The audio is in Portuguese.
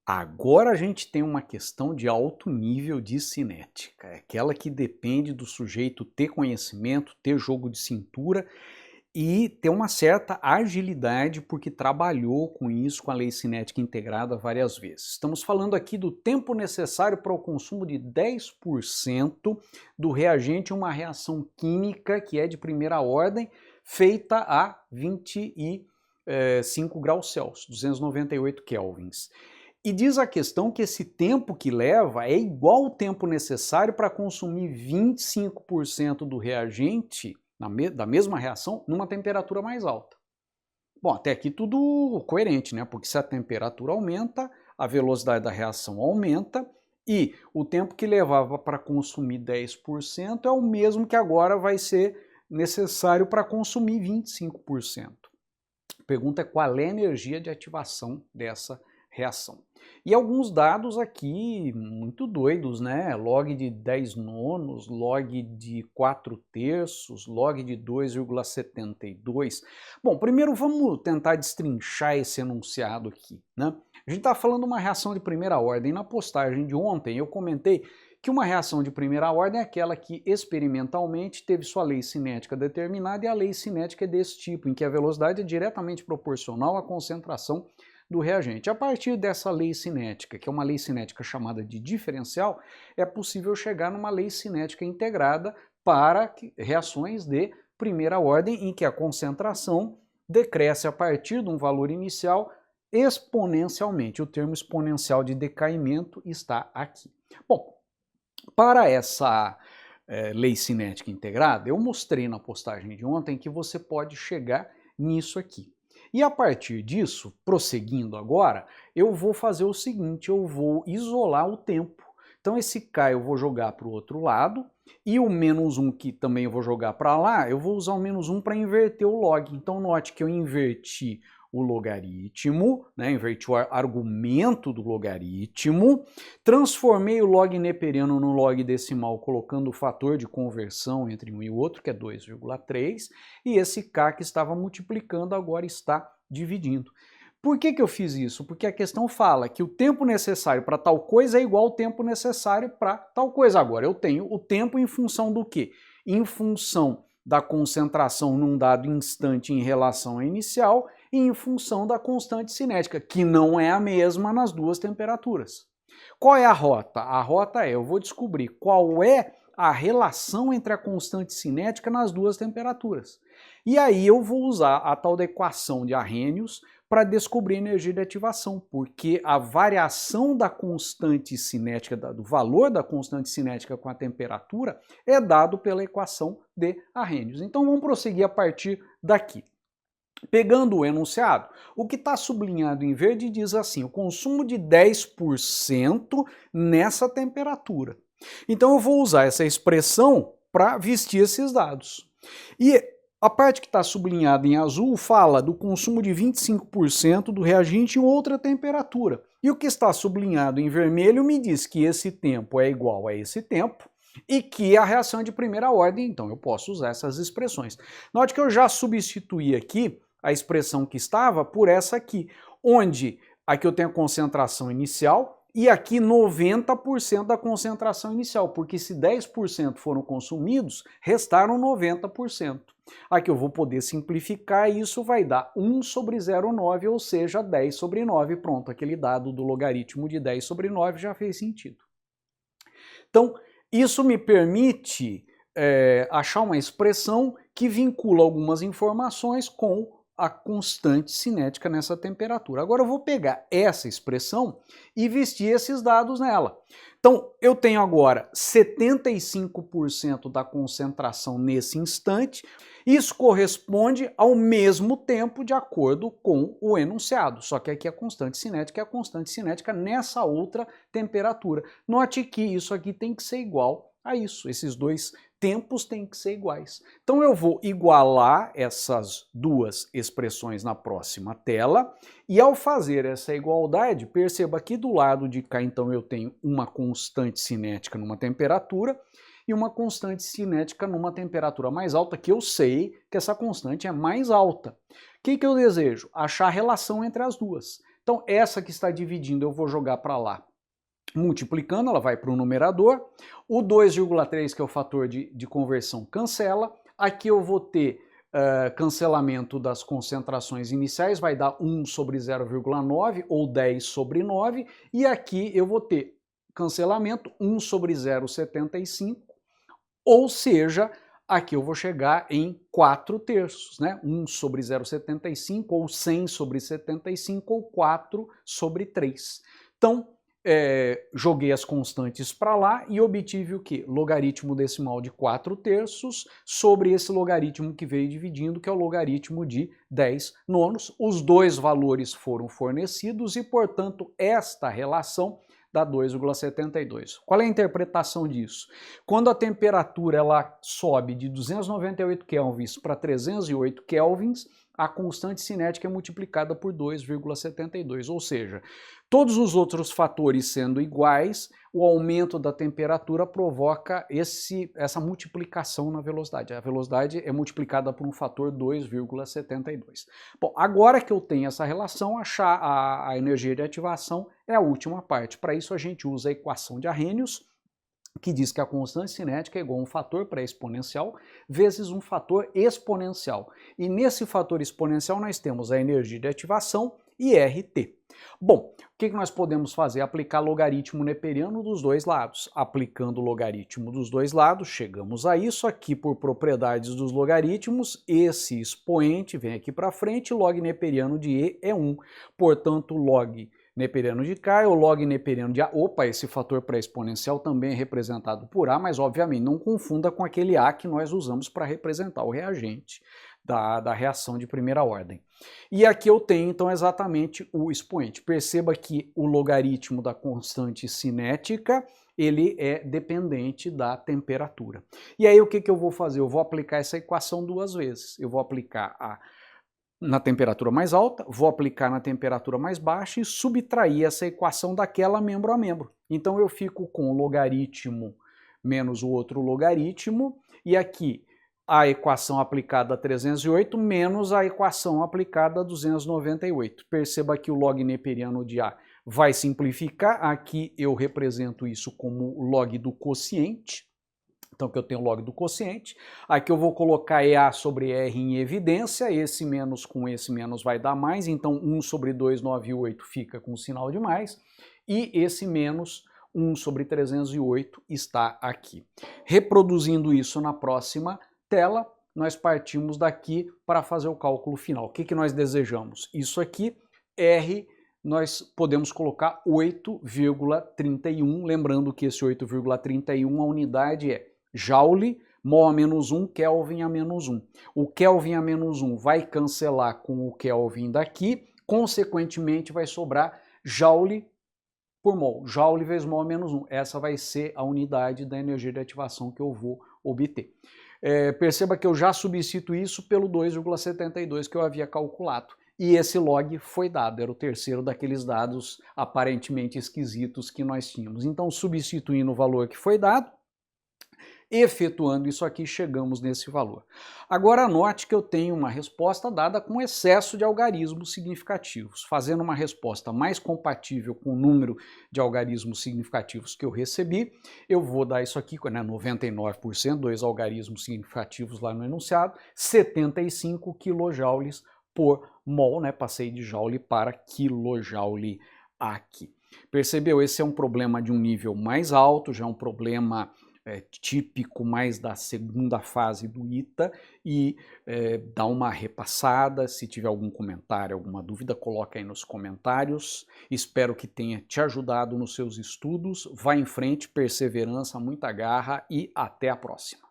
Agora a gente tem uma questão de alto nível de cinética, é aquela que depende do sujeito ter conhecimento, ter jogo de cintura e ter uma certa agilidade porque trabalhou com isso, com a lei cinética integrada várias vezes. Estamos falando aqui do tempo necessário para o consumo de 10% do reagente em uma reação química que é de primeira ordem, feita a 25 graus Celsius, 298 kelvins. E diz a questão que esse tempo que leva é igual ao tempo necessário para consumir 25% do reagente da mesma reação numa temperatura mais alta. Bom, até aqui tudo coerente, né? Porque se a temperatura aumenta, a velocidade da reação aumenta e o tempo que levava para consumir 10% é o mesmo que agora vai ser necessário para consumir 25%. A pergunta é qual é a energia de ativação dessa reação. E alguns dados aqui muito doidos, né? Log de 10 nonos, log de 4 terços, log de 2,72. Bom, primeiro vamos tentar destrinchar esse enunciado aqui, né? A gente está falando de uma reação de primeira ordem. Na postagem de ontem eu comentei que uma reação de primeira ordem é aquela que experimentalmente teve sua lei cinética determinada e a lei cinética é desse tipo, em que a velocidade é diretamente proporcional à concentração do reagente. A partir dessa lei cinética, que é uma lei cinética chamada de diferencial, é possível chegar numa lei cinética integrada para reações de primeira ordem, em que a concentração decresce a partir de um valor inicial exponencialmente. O termo exponencial de decaimento está aqui. Bom, para essa lei cinética integrada, eu mostrei na postagem de ontem que você pode chegar nisso aqui. E a partir disso, prosseguindo agora, eu vou fazer o seguinte, eu vou isolar o tempo. Então esse K eu vou jogar para o outro lado, e o menos 1 que também eu vou jogar para lá, eu vou usar o menos 1 para inverter o log. Então note que eu inverti o logaritmo, né, inverti o argumento do logaritmo, transformei o log neperiano no log decimal colocando o fator de conversão entre um e o outro, que é 2,3, e esse k que estava multiplicando agora está dividindo. Por que eu fiz isso? Porque a questão fala que o tempo necessário para tal coisa é igual ao tempo necessário para tal coisa. Agora, eu tenho o tempo em função do quê? Em função da concentração num dado instante em relação à inicial e em função da constante cinética, que não é a mesma nas duas temperaturas. Qual é a rota? A rota é, eu vou descobrir qual é a relação entre a constante cinética nas duas temperaturas. E aí eu vou usar a tal da equação de Arrhenius para descobrir a energia de ativação, porque a variação da constante cinética, do valor da constante cinética com a temperatura, é dado pela equação de Arrhenius. Então vamos prosseguir a partir daqui. Pegando o enunciado, o que está sublinhado em verde diz assim, o consumo de 10% nessa temperatura. Então eu vou usar essa expressão para vestir esses dados. E a parte que está sublinhada em azul fala do consumo de 25% do reagente em outra temperatura. E o que está sublinhado em vermelho me diz que esse tempo é igual a esse tempo, e que a reação é de primeira ordem, então eu posso usar essas expressões. Note que eu já substituí aqui a expressão que estava por essa aqui, onde aqui eu tenho a concentração inicial e aqui 90% da concentração inicial, porque se 10% foram consumidos, restaram 90%. Aqui eu vou poder simplificar e isso vai dar 1 sobre 0,9, ou seja, 10 sobre 9. Pronto, aquele dado do logaritmo de 10 sobre 9 já fez sentido. Então, isso me permite achar uma expressão que vincula algumas informações com a constante cinética nessa temperatura. Agora eu vou pegar essa expressão e vestir esses dados nela. Então, eu tenho agora 75% da concentração nesse instante. Isso corresponde ao mesmo tempo de acordo com o enunciado, só que aqui a constante cinética é a constante cinética nessa outra temperatura. Note que isso aqui tem que ser igual a isso, esses dois tempos têm que ser iguais. Então eu vou igualar essas duas expressões na próxima tela e ao fazer essa igualdade, perceba que do lado de cá então eu tenho uma constante cinética numa temperatura e uma constante cinética numa temperatura mais alta, que eu sei que essa constante é mais alta. O que eu desejo? Achar a relação entre as duas. Então essa que está dividindo eu vou jogar para lá. Multiplicando, ela vai para o numerador. O 2,3, que é o fator de conversão, cancela. Aqui eu vou ter cancelamento das concentrações iniciais, vai dar 1 sobre 0,9 ou 10 sobre 9. E aqui eu vou ter cancelamento 1 sobre 0,75, ou seja, aqui eu vou chegar em 4 terços, né? 1 sobre 0,75 ou 100 sobre 75 ou 4 sobre 3. Então, joguei as constantes para lá e obtive o quê? Logaritmo decimal de 4 terços sobre esse logaritmo que veio dividindo, que é o logaritmo de 10 nonos. Os dois valores foram fornecidos e, portanto, esta relação dá 2,72. Qual é a interpretação disso? Quando a temperatura ela sobe de 298 kelvins para 308 kelvins, a constante cinética é multiplicada por 2,72, ou seja, todos os outros fatores sendo iguais, o aumento da temperatura provoca essa multiplicação na velocidade. A velocidade é multiplicada por um fator 2,72. Bom, agora que eu tenho essa relação, achar a energia de ativação é a última parte. Para isso a gente usa a equação de Arrhenius, que diz que a constante cinética é igual a um fator pré-exponencial vezes um fator exponencial. E nesse fator exponencial nós temos a energia de ativação e RT. Bom, o que nós podemos fazer? Aplicar logaritmo neperiano dos dois lados. Aplicando o logaritmo dos dois lados, chegamos a isso aqui por propriedades dos logaritmos. Esse expoente vem aqui para frente, log neperiano de E é 1. Portanto, log neperiano de K é o log neperiano de A. Opa, esse fator pré-exponencial também é representado por A, mas obviamente não confunda com aquele A que nós usamos para representar o reagente da reação de primeira ordem. E aqui eu tenho então exatamente o expoente. Perceba que o logaritmo da constante cinética ele é dependente da temperatura. E aí o que eu vou fazer? Eu vou aplicar essa equação duas vezes. Eu vou aplicar na temperatura mais alta, vou aplicar na temperatura mais baixa e subtrair essa equação daquela membro a membro. Então eu fico com o logaritmo menos o outro logaritmo, e aqui a equação aplicada a 308 menos a equação aplicada a 298. Perceba que o log neperiano de A vai simplificar, aqui eu represento isso como log do quociente. Então, que eu tenho log do quociente, aqui eu vou colocar EA sobre R em evidência, esse menos com esse menos vai dar mais, então 1 sobre 298 fica com sinal de mais, e esse menos 1 sobre 308 está aqui. Reproduzindo isso na próxima tela, nós partimos daqui para fazer o cálculo final. O que nós desejamos? Isso aqui, R, nós podemos colocar 8,31, lembrando que esse 8,31, a unidade é Joule, mol a menos 1, Kelvin a menos 1. O Kelvin a menos 1 vai cancelar com o Kelvin daqui, consequentemente vai sobrar Joule por mol. Joule vezes mol a menos 1. Essa vai ser a unidade da energia de ativação que eu vou obter. Perceba que eu já substituo isso pelo 2,72 que eu havia calculado. E esse log foi dado, era o terceiro daqueles dados aparentemente esquisitos que nós tínhamos. Então, substituindo o valor que foi dado, efetuando isso aqui, chegamos nesse valor. Agora note que eu tenho uma resposta dada com excesso de algarismos significativos. Fazendo uma resposta mais compatível com o número de algarismos significativos que eu recebi, eu vou dar isso aqui, né, 99%, 2 algarismos significativos lá no enunciado, 75 kJ por mol, né, passei de joule para quilojoule aqui. Percebeu? Esse é um problema de um nível mais alto, já é um problema típico mais da segunda fase do ITA, e dá uma repassada. Se tiver algum comentário, alguma dúvida, coloca aí nos comentários. Espero que tenha te ajudado nos seus estudos. Vá em frente, perseverança, muita garra e até a próxima.